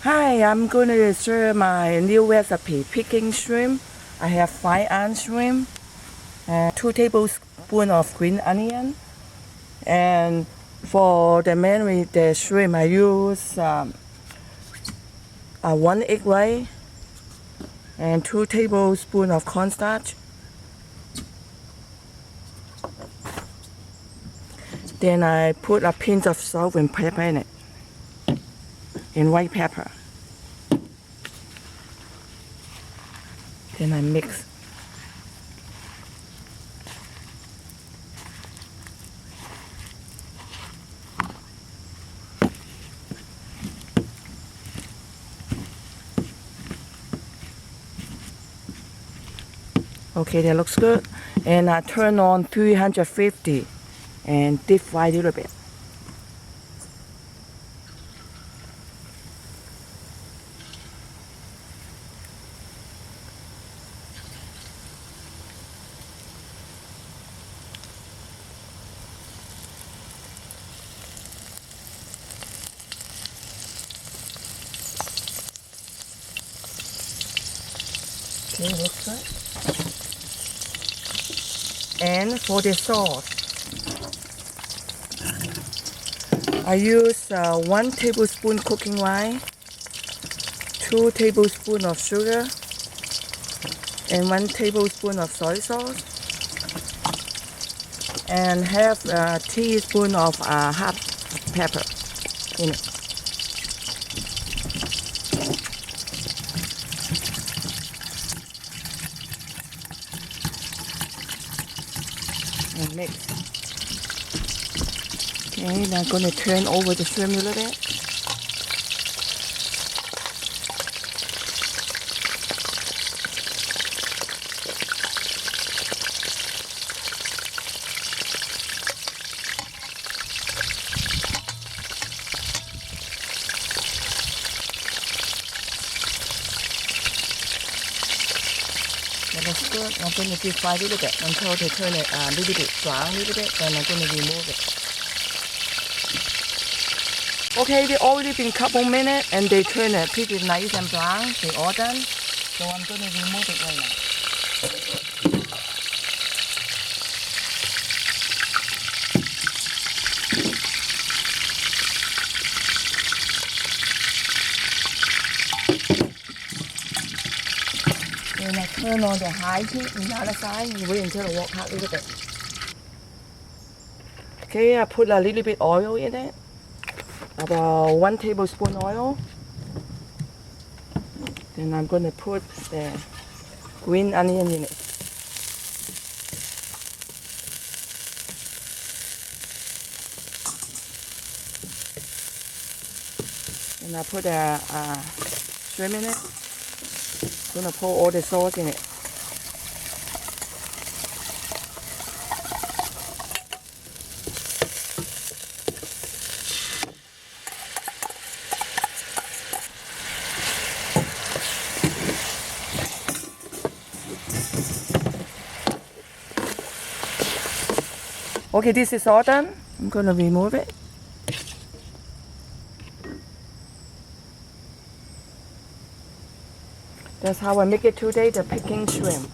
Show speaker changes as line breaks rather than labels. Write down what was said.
Hi, I'm going to share my new recipe, Peking Shrimp. I have 5-ounce shrimp, and 2 tablespoons of green onion. And for the marinade, the shrimp, I use 1 egg white and 2 tablespoons of cornstarch. Then I put a pinch of salt and pepper in it, and white pepper. Then I mix. Okay, that looks good. And I turn on 350 and deep fry a little bit. Okay, looks good. And for the sauce, I use 1 tablespoon cooking wine, 2 tablespoons of sugar, and 1 tablespoon of soy sauce, and half a teaspoon of hot pepper in it. And mix. Okay, then I'm going to turn over the shrimp a little bit. That looks good. I'm going to deep fry a little bit until they turn it a little bit brown a little bit. Then I'm going to remove it. Okay, they already been a couple minutes and they turn it pretty nice and brown. They all done. So I'm going to remove it right now. And I turn on the high heat on the other side and wait until it walk out a little bit. Okay, I put a little bit oil in it. About 1 tablespoon oil. Then I'm going to put the green onion in it. And I put a shrimp in it. I'm going to pour all the sauce in it. Okay, this is all done. I'm going to remove it. That's how I make it today, the Peking shrimp.